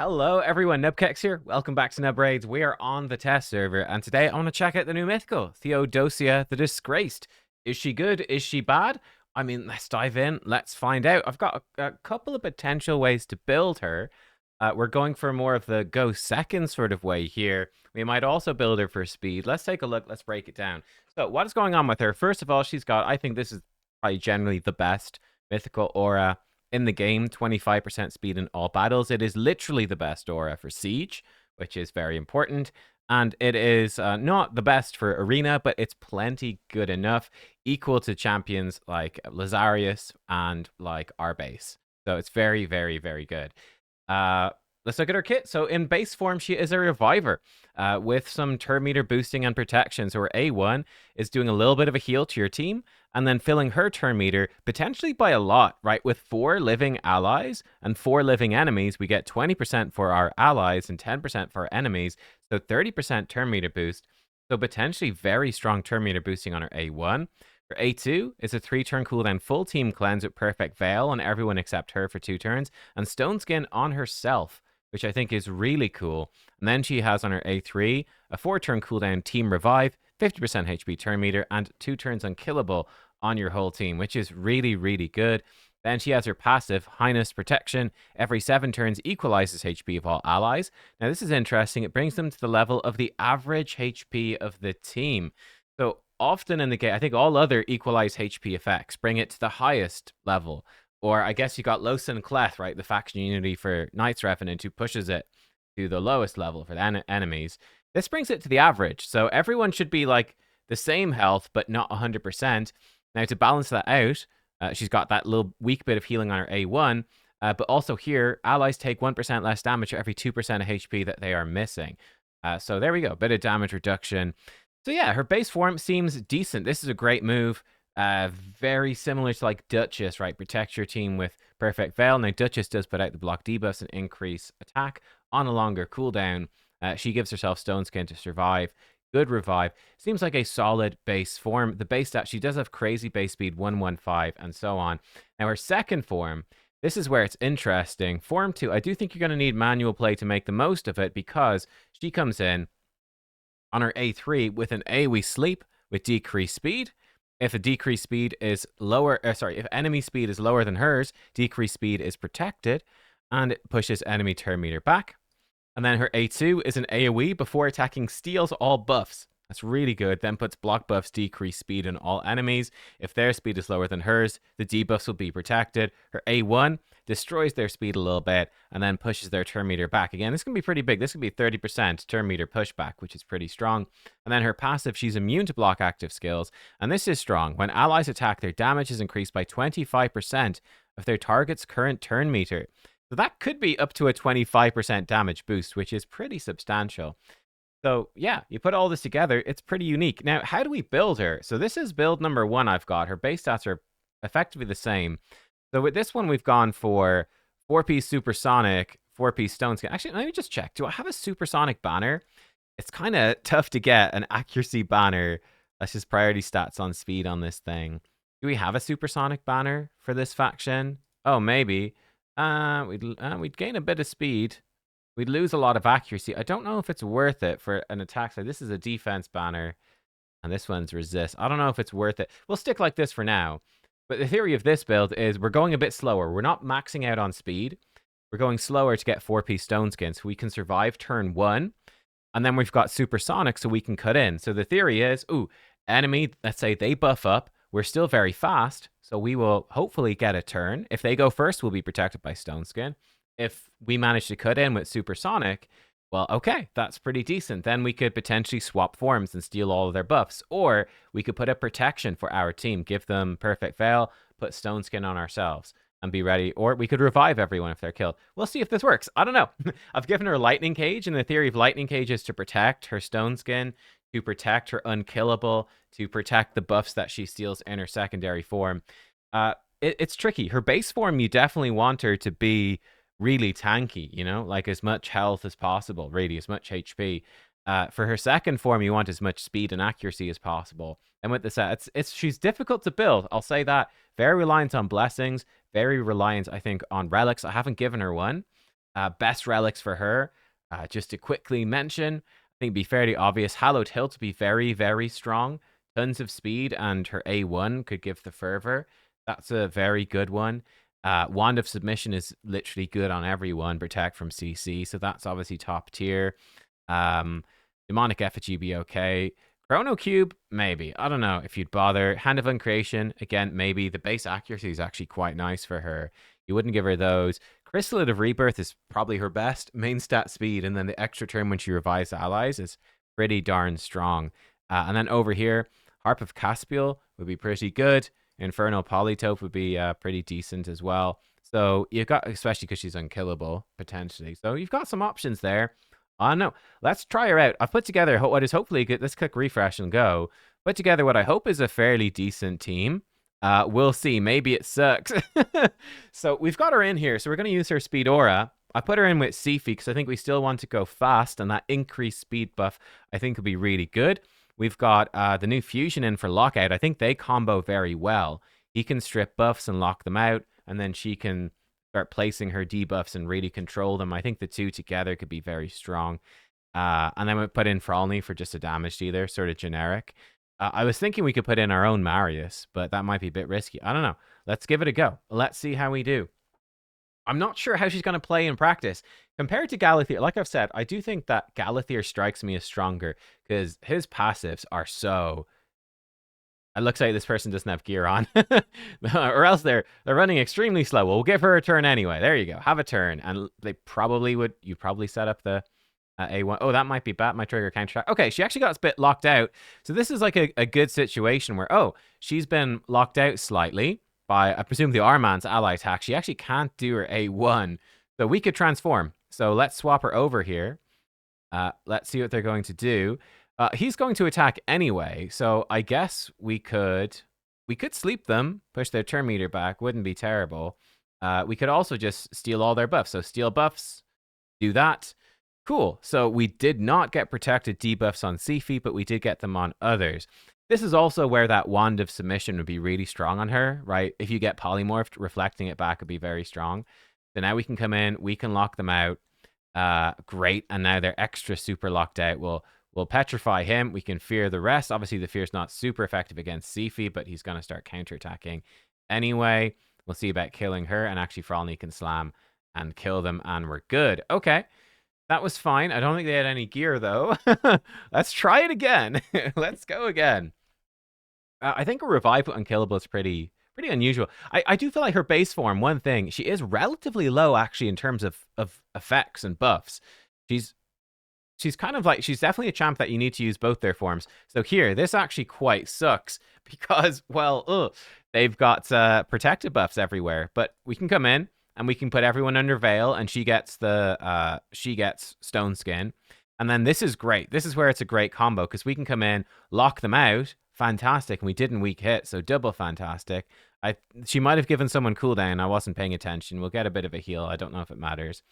Hello everyone, nubkeks here. Welcome back to Nub Raids. We are on the test server, and today I want to check out the new mythical, Theodosia the Disgraced. Is she good? Is she bad? I mean, let's dive in. Let's find out. I've got a couple of potential ways to build her. We're going for more of the go second sort of way here. We might also build her for speed. Let's take a look. Let's break it down. So what is going on with her? First of all, she's got, I think this is probably generally the best mythical aura in the game, 25% speed in all battles. It is literally the best aura for Siege, which is very important. And it is not the best for Arena, but it's plenty good enough, equal to champions like Lazarius and like our base. So it's very, very, very good. Let's look at her kit. So in base form, she is a reviver with some turn meter boosting and protection. So her A1 is doing a little bit of a heal to your team and then filling her turn meter potentially by a lot, right? With 4 living allies and 4 living enemies, we get 20% for our allies and 10% for our enemies. So 30% turn meter boost. So potentially very strong turn meter boosting on her A1. Her A2 is a 3-turn cooldown full team cleanse with perfect veil on everyone except her for 2 turns, and stone skin on herself, which I think is really cool. And then she has on her A3 a 4-turn cooldown team revive, 50% HP turn meter, and 2 turns unkillable on your whole team, which is really, really good. Then she has her passive, Highness Protection. Every 7 turns equalizes HP of all allies. Now this is interesting. It brings them to the level of the average HP of the team. So often in the game, I think all other equalize HP effects bring it to the highest level. Or I guess you got Los and Cleth, right? The faction unity for Knights Revenant, who pushes it to the lowest level for the enemies. This brings it to the average. So everyone should be like the same health, but not 100%. Now to balance that out, she's got that little weak bit of healing on her A1. But also here, allies take 1% less damage for every 2% of HP that they are missing. So there we go, bit of damage reduction. So yeah, her base form seems decent. This is a great move. Very similar to like Duchess, right? Protect your team with Perfect Veil. Now Duchess does put out the block debuffs and increase attack on a longer cooldown. She gives herself Stone Skin to survive. Good revive. Seems like a solid base form. The base stat, she does have crazy base speed, 115, and so on. Now her second form, this is where it's interesting. Form 2, I do think you're going to need manual play to make the most of it because she comes in on her A3 with an AoE sleep with decreased speed. If a decreased speed is lower, if enemy speed is lower than hers, decreased speed is protected and it pushes enemy turn meter back. And then her A2 is an AoE before attacking steals all buffs. That's really good. Then puts block buffs, decrease speed in all enemies. If their speed is lower than hers, the debuffs will be protected. Her A1 destroys their speed a little bit and then pushes their turn meter back. Again, this can be pretty big. This can be 30% turn meter pushback, which is pretty strong. And then her passive, she's immune to block active skills. And this is strong. When allies attack, their damage is increased by 25% of their target's current turn meter. So that could be up to a 25% damage boost, which is pretty substantial. So yeah, you put all this together, it's pretty unique. Now, how do we build her? So this is build number 1 I've got. Her base stats are effectively the same. So with this one, we've gone for 4-piece supersonic, 4-piece stone skin. Actually, let me just check. Do I have a supersonic banner? It's kind of tough to get an accuracy banner. That's just priority stats on speed on this thing. Do we have a supersonic banner for this faction? Oh, maybe. We'd gain a bit of speed. We'd lose a lot of accuracy. I don't know if it's worth it for an attack side. This is a defense banner, and this one's resist. I don't know if it's worth it. We'll stick like this for now. But the theory of this build is we're going a bit slower. We're not maxing out on speed. We're going slower to get 4-piece stone skin so we can survive turn 1. And then we've got supersonic so we can cut in. So the theory is, enemy, let's say they buff up. We're still very fast, so we will hopefully get a turn. If they go first, we'll be protected by stone skin. If we manage to cut in with supersonic, well, okay, that's pretty decent. Then we could potentially swap forms and steal all of their buffs. Or we could put a protection for our team, give them perfect veil, put stone skin on ourselves and be ready. Or we could revive everyone if they're killed. We'll see if this works. I don't know. I've given her lightning cage, and the theory of lightning cage is to protect her stone skin, to protect her unkillable, to protect the buffs that she steals in her secondary form. It's tricky. Her base form, you definitely want her to be really tanky, you know, like as much health as possible, really, as much HP. For her second form, you want as much speed and accuracy as possible. And with this, she's difficult to build. I'll say that. Very reliant on blessings. Very reliant, I think, on relics. I haven't given her one. Best relics for her, just to quickly mention, I think it'd be fairly obvious. Hallowed Hilt would be very, very strong. Tons of speed, and her A1 could give the fervor. That's a very good one. Wand of Submission is literally good on everyone. Protect from CC, so that's obviously top tier. Demonic Effigy be okay. Chrono Cube, maybe. I don't know if you'd bother. Hand of Uncreation, again, maybe. The base accuracy is actually quite nice for her. You wouldn't give her those. Chrysalid of Rebirth is probably her best. Main stat speed, and then the extra turn when she revives allies is pretty darn strong. And then over here, Harp of Caspiel would be pretty good. Infernal Polytope would be pretty decent as well. So you've got, especially because she's unkillable, potentially. So you've got some options there. No, let's try her out. I've put together what is hopefully good. Let's click refresh and go. Put together what I hope is a fairly decent team. We'll see. Maybe it sucks. So we've got her in here. So we're going to use her speed aura. I put her in with Sifi because I think we still want to go fast, and that increased speed buff I think would be really good. We've got the new fusion in for lockout. I think they combo very well. He can strip buffs and lock them out, and then she can start placing her debuffs and really control them. I think the two together could be very strong. And then we put in Frolny for just a damage dealer, sort of generic. I was thinking we could put in our own Marius, but that might be a bit risky. I don't know. Let's give it a go. Let's see how we do. I'm not sure how she's going to play in practice. Compared to Galathir, like I've said, I do think that Galathir strikes me as stronger because his passives are so... It looks like this person doesn't have gear on. Or else they're running extremely slow. We'll give her a turn anyway. There you go. Have a turn. And they probably would... You'd probably set up the... A1. Oh, that might be bad. My trigger counter. Okay, she actually got a bit locked out. So this is like a good situation where, oh, she's been locked out slightly by, I presume, the Arman's ally attack. She actually can't do her A1. So we could transform. So let's swap her over here. Let's see what they're going to do. He's going to attack anyway. So I guess we could sleep them, push their turn meter back. Wouldn't be terrible. We could also just steal all their buffs. So steal buffs, do that. Cool. So we did not get protected debuffs on Sifi, but we did get them on others. This is also where that Wand of Submission would be really strong on her, right? If you get polymorphed, reflecting it back would be very strong. So now we can come in, we can lock them out. Great. And now they're extra super locked out. We'll petrify him. We can fear the rest. Obviously, the fear's not super effective against Sifi, but he's going to start counterattacking anyway. We'll see about killing her, and actually Frolny can slam and kill them, and we're good. Okay. That was fine. I don't think they had any gear, though. Let's try it again. Let's go again. I think a revive with Unkillable is pretty unusual. I do feel like her base form, one thing, she is relatively low, actually, in terms of effects and buffs. She's kind of like, she's definitely a champ that you need to use both their forms. So here, this actually quite sucks because, well, they've got protected buffs everywhere. But we can come in, and we can put everyone under Veil, and she gets Stone Skin. And then this is great. This is where it's a great combo, because we can come in, lock them out, fantastic, and we didn't weak hit, so double fantastic. She might have given someone cooldown, I wasn't paying attention. We'll get a bit of a heal, I don't know if it matters.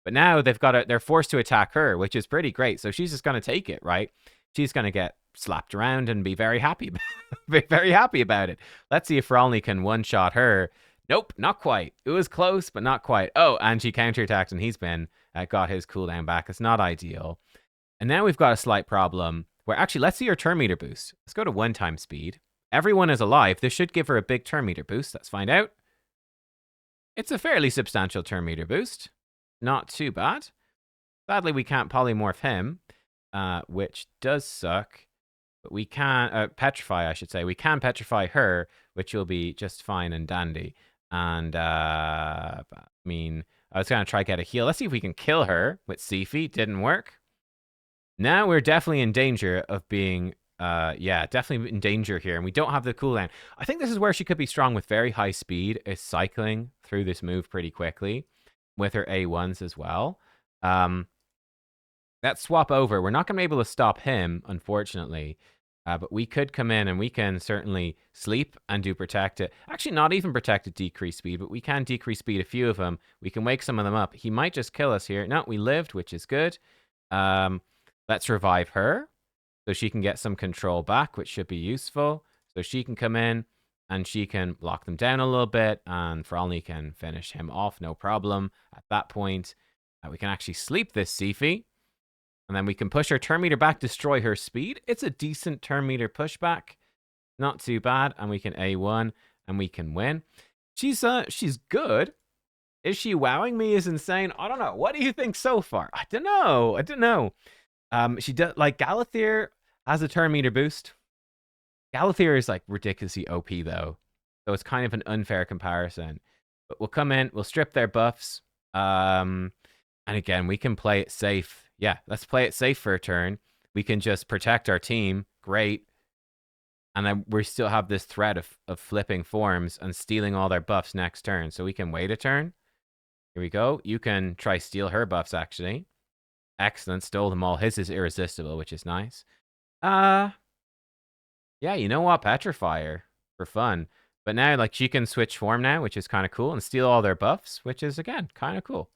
But now they're forced to attack her, which is pretty great, so she's just going to take it, right? She's going to get slapped around and be very happy, very happy about it. Let's see if Frolny can one-shot her. Nope, not quite. It was close, but not quite. Oh, and she counterattacked, and he's been got his cooldown back. It's not ideal. And now we've got a slight problem where, actually, let's see her turn meter boost. Let's go to 1x speed. Everyone is alive. This should give her a big turn meter boost. Let's find out. It's a fairly substantial turn meter boost. Not too bad. Sadly, we can't polymorph him, which does suck. But we can petrify, I should say. We can petrify her, which will be just fine and dandy. And, I mean, I was going to try to get a heal. Let's see if we can kill her with Sifi. Didn't work. Now we're definitely in danger of being, definitely in danger here. And we don't have the cooldown. I think this is where she could be strong with very high speed, is cycling through this move pretty quickly with her A1s as well. Let's swap over. We're not going to be able to stop him, unfortunately. But we could come in and we can certainly sleep and do protected. Actually, not even protected decrease speed, but we can decrease speed a few of them. We can wake some of them up. He might just kill us here. No, we lived, which is good. Let's revive her so she can get some control back, which should be useful. So she can come in and she can lock them down a little bit, and Frolny can finish him off, no problem at that point. We can actually sleep this Siphi. And then we can push her turn meter back, destroy her speed. It's a decent turn meter pushback. Not too bad. And we can A1 and we can win. She's good. Is she wowing me is insane? I don't know. What do you think so far? I don't know. She does, like, Galathir has a turn meter boost. Galathir is like ridiculously OP though. So it's kind of an unfair comparison. But we'll come in, we'll strip their buffs. And again, we can play it safe. Yeah, let's play it safe for a turn. We can just protect our team. Great. And then we still have this threat of flipping forms and stealing all their buffs next turn. So we can wait a turn. Here we go. You can try steal her buffs, actually. Excellent. Stole them all. His is irresistible, which is nice. Yeah, you know what? Petrify her for fun. But now, like, she can switch form now, which is kind of cool, and steal all their buffs, which is, again, kind of cool.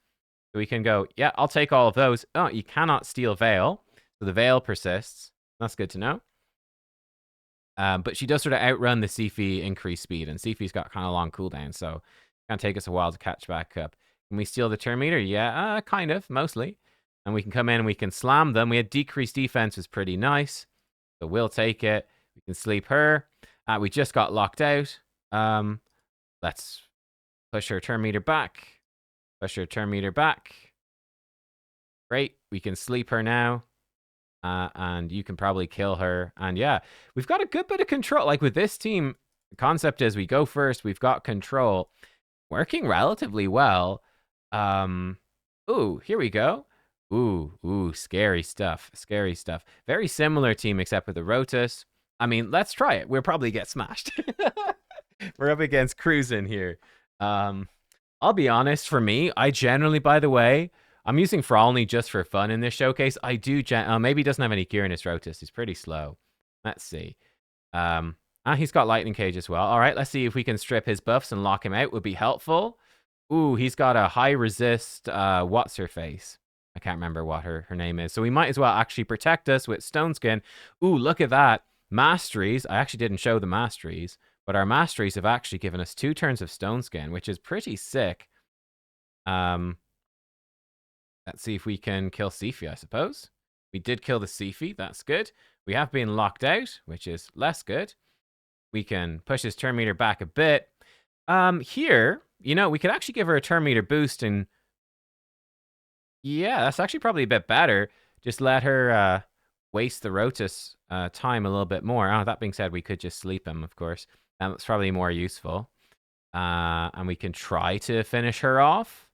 So we can go, yeah, I'll take all of those. Oh, you cannot steal Veil. So the Veil persists. That's good to know. But she does sort of outrun the Siphi increased speed, and Siphi's got kind of long cooldown, so it's going to take us a while to catch back up. Can we steal the turn meter? Yeah, kind of, mostly. And we can come in and we can slam them. We had decreased defense, was pretty nice. So we'll take it. We can sleep her. We just got locked out. Let's push her turn meter back. Push her turn meter back. Great. We can sleep her now. And you can probably kill her. And yeah, we've got a good bit of control. Like with this team, the concept is we go first. We've got control. Working relatively well. Ooh, here we go. Ooh, scary stuff. Scary stuff. Very similar team except with the Rotos. I mean, let's try it. We'll probably get smashed. We're up against Cruisin' here. I'll be honest, for me, I generally, by the way, I'm using Frolny just for fun in this showcase. I do, maybe he doesn't have any gear in his Rotos. He's pretty slow. Let's see. He's got Lightning Cage as well. All right, let's see if we can strip his buffs and lock him out. Would be helpful. Ooh, he's got a high resist, what's her face? I can't remember what her name is. So we might as well actually protect us with Stone Skin. Ooh, look at that. Masteries. I actually didn't show the masteries, but our masteries have actually given us 2 turns of Stone Skin, which is pretty sick. Let's see if we can kill Siphi, I suppose. We did kill the Siphi. That's good. We have been locked out, which is less good. We can push his turn meter back a bit. Here, you know, we could actually give her a turn meter boost, and yeah, that's actually probably a bit better. Just let her waste the Rotos time a little bit more. Oh, that being said, we could just sleep him, of course. That's probably more useful. And we can try to finish her off.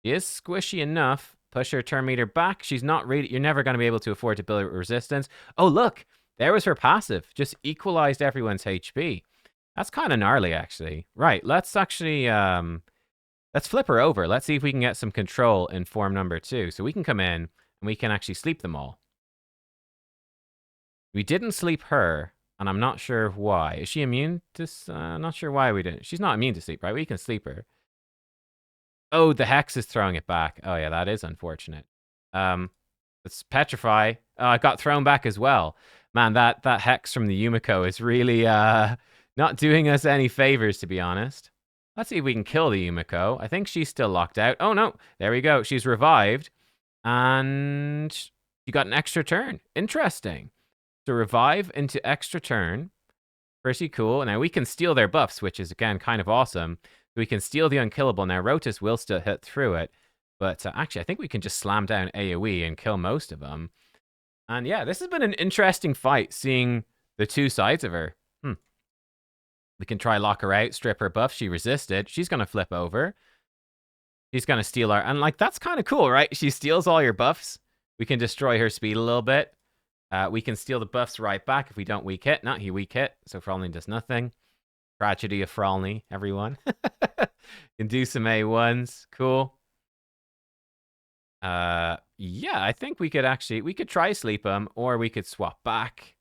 She is squishy enough. Push her turn meter back. She's not really... You're never going to be able to afford to build resistance. Oh, look. There was her passive. Just equalized everyone's HP. That's kind of gnarly, actually. Right, let's actually... let's flip her over. Let's see if we can get some control in form number 2. So we can come in, and we can actually sleep them all. We didn't sleep her, and I'm not sure why. Is she immune to... I'm not sure why we didn't. She's not immune to sleep, right? We can sleep her. Oh, the Hex is throwing it back. Oh, yeah, that is unfortunate. Let's Petrify. Oh, I got thrown back as well. Man, that Hex from the Yumiko is really not doing us any favors, to be honest. Let's see if we can kill the Yumiko. I think she's still locked out. Oh, no. There we go. She's revived. And she got an extra turn. Interesting. So revive into extra turn. Pretty cool. Now we can steal their buffs, which is, again, kind of awesome. We can steal the unkillable. Now, Rotos will still hit through it. But actually, I think we can just slam down AoE and kill most of them. And yeah, this has been an interesting fight, seeing the 2 sides of her. We can try lock her out, strip her buff. She resisted. She's going to flip over. She's going to steal our... And, like, that's kind of cool, right? She steals all your buffs. We can destroy her speed a little bit. We can steal the buffs right back if we don't weak hit. Not he weak hit, so Frolny does nothing. Tragedy of Frolny, everyone. Can do some A1s. Cool. Yeah, I think we could actually... We could try sleep him, or we could swap back.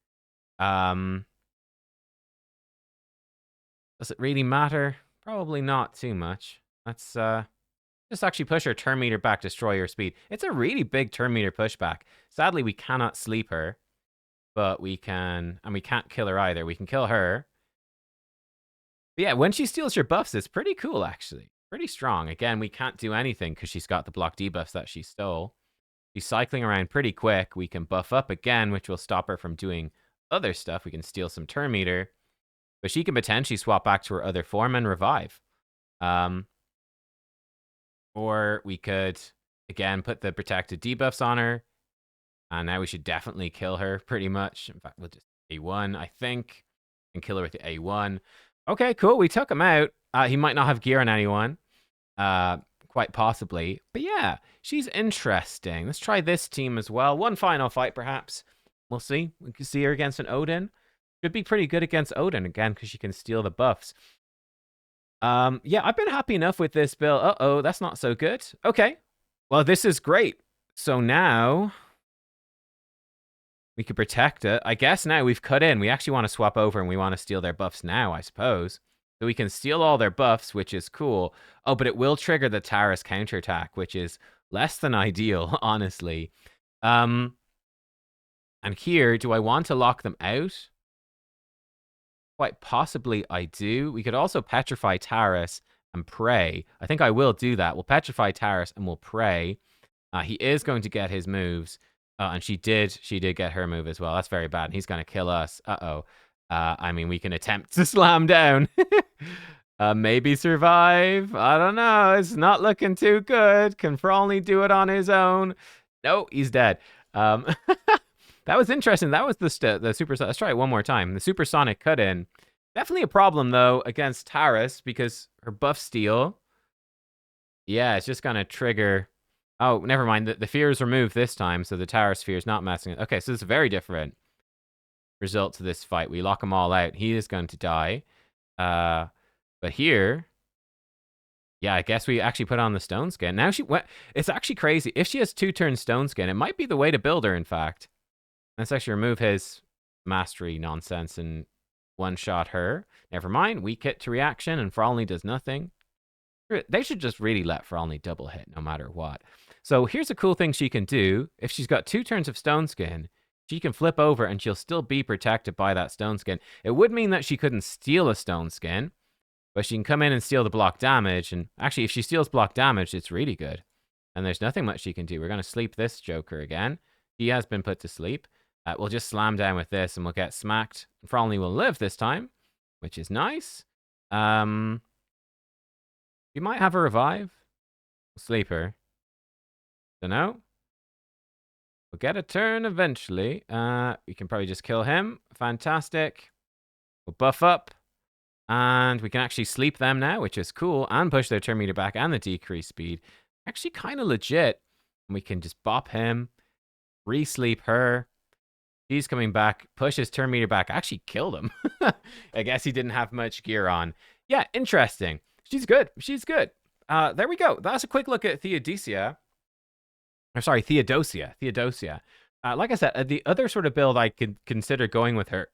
Does it really matter? Probably not too much. Let's just actually push her turn meter back, destroy her speed. It's a really big turn meter pushback. Sadly, we cannot sleep her, but we can... And we can't kill her either. We can kill her. But yeah, when she steals your buffs, it's pretty cool, actually. pretty strong. Again, we can't do anything because she's got the block debuffs that she stole. She's cycling around pretty quick. We can buff up again, which will stop her from doing other stuff. We can steal some turn meter. But she can potentially swap back to her other form and revive. Or we could, again, put the protected debuffs on her. And now we should definitely kill her, pretty much. In fact, we'll just A1, I think. And kill her with the A1. Okay, cool. We took him out. He might not have gear on anyone. Quite possibly. But yeah, she's interesting. Let's try this team as well. One final fight, perhaps. We'll see. We can see her against an Odin. Should be pretty good against Odin, again, because she can steal the buffs. Yeah, I've been happy enough with this build. Uh-oh, that's not so good. Okay. Well, this is great. So now we could protect it. I guess now we've cut in. We actually want to swap over and we want to steal their buffs now, I suppose. So we can steal all their buffs, which is cool. Oh, but it will trigger the Taurus counterattack, which is less than ideal, honestly. And here, do I want to lock them out? Quite possibly I do. We could also petrify Taurus and pray. I think I will do that. We'll petrify Taurus and we'll pray. He is going to get his moves. And she did get her move as well. That's very bad. And he's going to kill us. Uh-oh. I mean, we can attempt to slam down. Maybe survive. I don't know. It's not looking too good. Can only do it on his own. No, he's dead. That was interesting. That was the super. Let's try it one more time. The supersonic cut in. Definitely a problem, though, against Taurus because her buff steal. Yeah, it's just going to trigger. Oh, never mind. The fear is removed this time, so the Taurus fear is not messing it. Okay, so it's a very different result to this fight. We lock them all out. He is going to die. But here, yeah, I guess we actually put on the stone skin. Now she went. It's actually crazy. If she has 2-turn stone skin, it might be the way to build her, in fact. Let's actually remove his mastery nonsense and one-shot her. Never mind. Weak hit to reaction, and Frolny does nothing. They should just really let Frolny double hit no matter what. So here's a cool thing she can do. If she's got 2 turns of stone skin, she can flip over and she'll still be protected by that stone skin. It would mean that she couldn't steal a stone skin, but she can come in and steal the block damage. And actually, if she steals block damage, it's really good. And there's nothing much she can do. We're going to sleep this Joker again. He has been put to sleep. We'll just slam down with this and we'll get smacked. Frolny will live this time, which is nice. We might have a revive. We'll sleep her. Dunno. We'll get a turn eventually. We can probably just kill him. Fantastic. We'll buff up. And we can actually sleep them now, which is cool. And push their turn meter back and the decrease speed. Actually kind of legit. And we can just bop him. Re-sleep her. He's coming back. Push his turn meter back. Actually killed him. I guess he didn't have much gear on. Yeah, interesting. She's good. She's good. There we go. That's a quick look at Theodosia. Or sorry, Theodosia. Theodosia. Like I said, the other sort of build I could consider going with her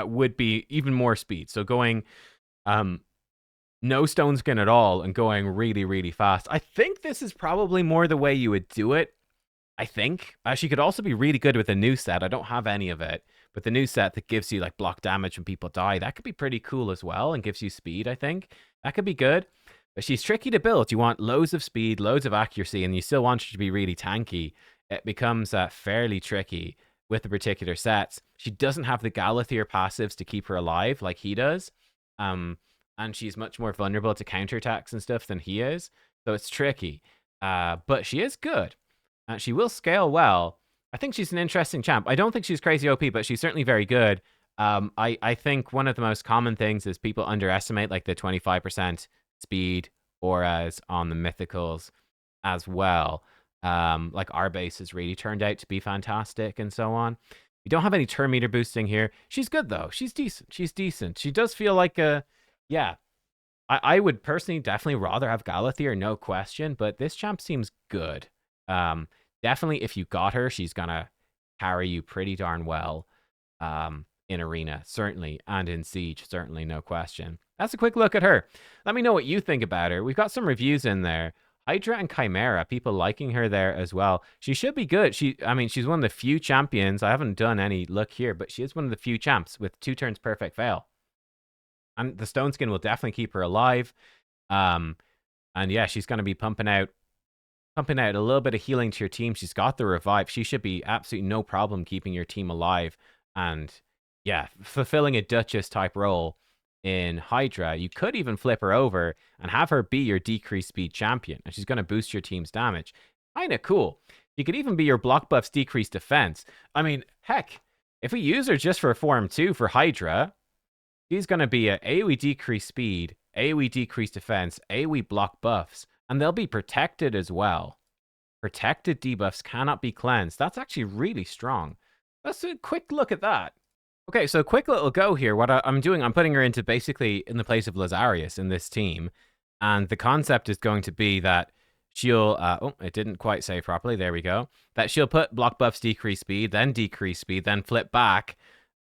would be even more speed. So going no stone skin at all and going really, really fast. I think this is probably more the way you would do it. I think. She could also be really good with a new set. I don't have any of it. But the new set that gives you like block damage when people die, that could be pretty cool as well and gives you speed, I think. That could be good. But she's tricky to build. You want loads of speed, loads of accuracy, and you still want her to be really tanky. It becomes fairly tricky with the particular sets. She doesn't have the Galathir passives to keep her alive like he does. And she's much more vulnerable to counterattacks and stuff than he is. So it's tricky. But she is good. She will scale well. I think she's an interesting champ. I don't think she's crazy OP, but she's certainly very good. I think one of the most common things is people underestimate like the 25% speed auras on the mythicals as well. Like our base has really turned out to be fantastic and so on. We don't have any turn meter boosting here. She's good though. She's decent. She's decent. She does feel like yeah. I would personally definitely rather have Galathir, no question, but this champ seems good. Definitely if you got her, she's gonna carry you pretty darn well in arena, certainly, and in siege, certainly, no question. That's a quick look at her. Let me know what you think about her. We've got some reviews in there. Hydra and Chimera, people liking her there as well. She should be good. I mean, she's one of the few champions. I haven't done any look here, but she is one of the few champs with 2 turns perfect fail. And the stone skin will definitely keep her alive. And yeah, she's going to be pumping out a little bit of healing to your team. She's got the revive. She should be absolutely no problem keeping your team alive. And yeah, fulfilling a Duchess type role in Hydra. You could even flip her over and have her be your decreased speed champion. And she's going to boost your team's damage. Kind of cool. You could even be your block buff's decreased defense. I mean, heck, if we use her just for Form 2 for Hydra, she's going to be a AoE decreased speed, AoE decreased defense, AoE block buffs, and they'll be protected as well. Protected debuffs cannot be cleansed. That's actually really strong. Let's do a quick look at that. Okay, so quick little go here. What I'm doing, I'm putting her into basically in the place of Lazarius in this team. And the concept is going to be that she'll, oh, it didn't quite say properly. There we go. That she'll put block buffs decrease speed, then decrease speed, then flip back.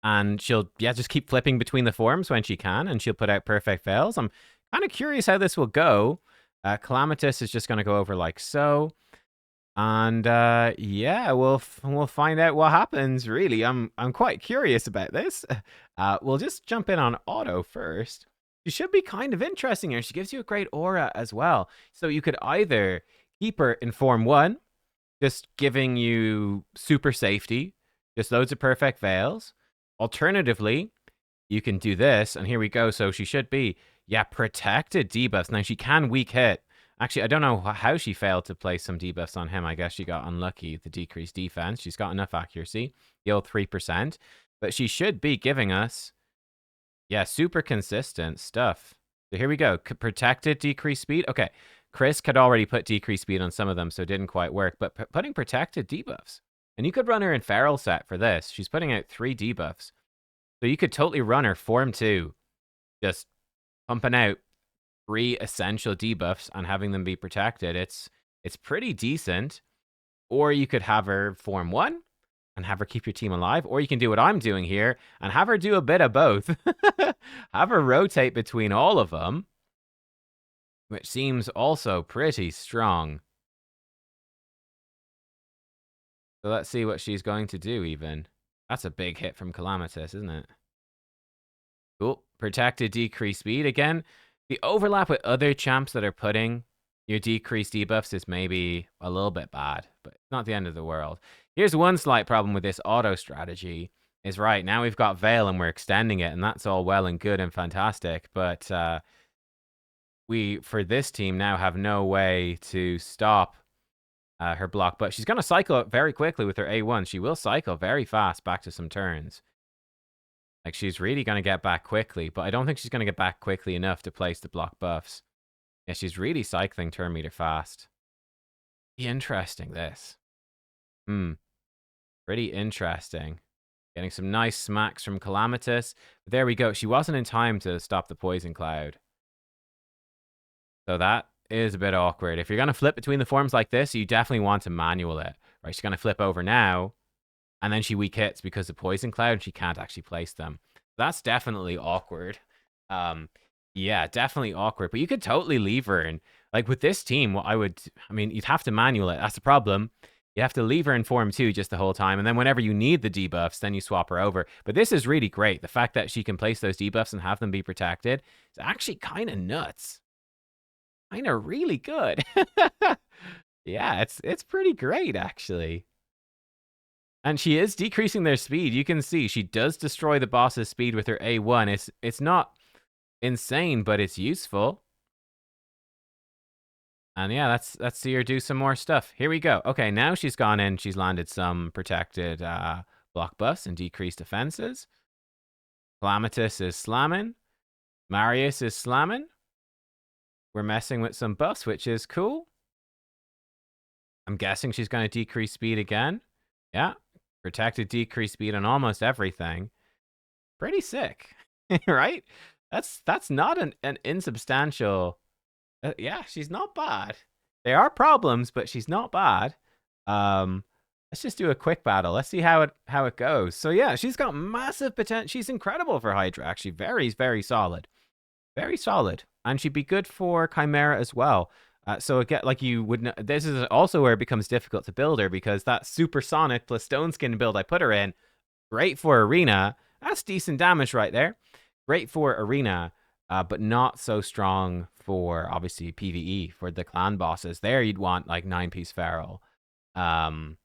And she'll, yeah, just keep flipping between the forms when she can. And she'll put out perfect fails. I'm kind of curious how this will go. Calamitous is just going to go over like so. And yeah, we'll find out what happens. Really, I'm quite curious about this. We'll just jump in on auto first. She should be kind of interesting here. She gives you a great aura as well. So you could either keep her in Form 1, just giving you super safety, just loads of perfect veils. Alternatively, you can do this, and here we go. So she should be, yeah, protected debuffs. Now she can weak hit. Actually, I don't know how she failed to place some debuffs on him. I guess she got unlucky, the decreased defense. She's got enough accuracy, heal 3%. But she should be giving us, yeah, super consistent stuff. So here we go. Protected decreased speed. Okay, Chris had already put decreased speed on some of them, so it didn't quite work. But putting protected debuffs. And you could run her in Feral set for this. She's putting out 3 debuffs. So you could totally run her Form 2. Just pumping out 3 essential debuffs and having them be protected. It's pretty decent. Or you could have her Form 1 and have her keep your team alive. Or you can do what I'm doing here and have her do a bit of both. Have her rotate between all of them, which seems also pretty strong. So let's see what she's going to do even. That's a big hit from Calamitous, isn't it? Cool. Protected decreased speed. Again, the overlap with other champs that are putting your decreased debuffs is maybe a little bit bad, but it's not the end of the world. Here's one slight problem with this auto strategy. Is right, now we've got Veil and we're extending it, and that's all well and good and fantastic, but we, for this team, now have no way to stop her block, but she's going to cycle very quickly with her A1. She will cycle very fast back to some turns. Like, she's really going to get back quickly, but I don't think she's going to get back quickly enough to place the block buffs. Yeah, she's really cycling turn meter fast. Interesting, this. Pretty interesting. Getting some nice smacks from Calamitous. There we go. She wasn't in time to stop the Poison Cloud. So that is a bit awkward. If you're going to flip between the forms like this, you definitely want to manual it. Right, she's going to flip over now, and then she weak hits because of Poison Cloud, and she can't actually place them. That's definitely awkward. Yeah, definitely awkward. But you could totally leave her. And like with this team, what I mean, you'd have to manual it. That's the problem. You have to leave her in Form 2 just the whole time. And then whenever you need the debuffs, then you swap her over. But this is really great. The fact that she can place those debuffs and have them be protected is actually kind of nuts. Kind of really good. Yeah, it's pretty great, actually. And she is decreasing their speed. You can see she does destroy the boss's speed with her A1. It's not insane, but it's useful. And yeah, let's see her do some more stuff. Here we go. Okay, now she's gone in. She's landed some protected block buffs and decreased defenses. Calamitous is slamming. Marius is slamming. We're messing with some buffs, which is cool. I'm guessing she's going to decrease speed again. Yeah, protected decreased speed on almost everything. Pretty sick, right? That's not an insubstantial... yeah, she's not bad. There are problems, but she's not bad. Let's just do a quick battle. Let's see how it goes. So yeah, she's got massive potential. She's incredible for Hydra, actually. Very, very solid. Very solid. And she'd be good for Chimera as well. So again, like you would know, this is also where it becomes difficult to build her, because that Supersonic plus Stone Skin build I put her in, great for Arena. That's decent damage right there. Great for Arena. but not so strong for obviously PvE for the clan bosses. There you'd want like 9-piece feral. Um,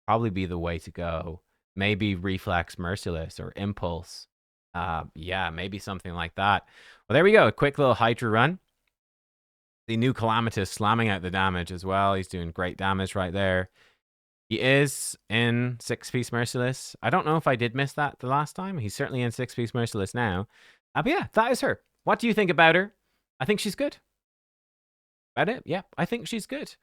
Probably be the way to go. Maybe reflex merciless or impulse. Yeah, maybe something like that. Well, there we go. A quick little Hydra run. The new Calamitous slamming out the damage as well. He's doing great damage right there. He is in 6-piece merciless. I don't know if I did miss that the last time. He's certainly in 6-piece merciless now. But yeah, that is her. What do you think about her? I think she's good. About it? Yeah, I think she's good.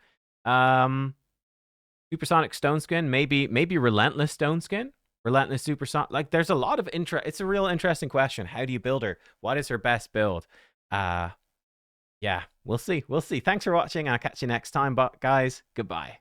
Supersonic stone skin, maybe relentless stone skin, relentless supersonic. Like, there's a lot of interest. It's a real interesting question. How do you build her? What is her best build? Yeah, we'll see. We'll see. Thanks for watching. I'll catch you next time. But guys, goodbye.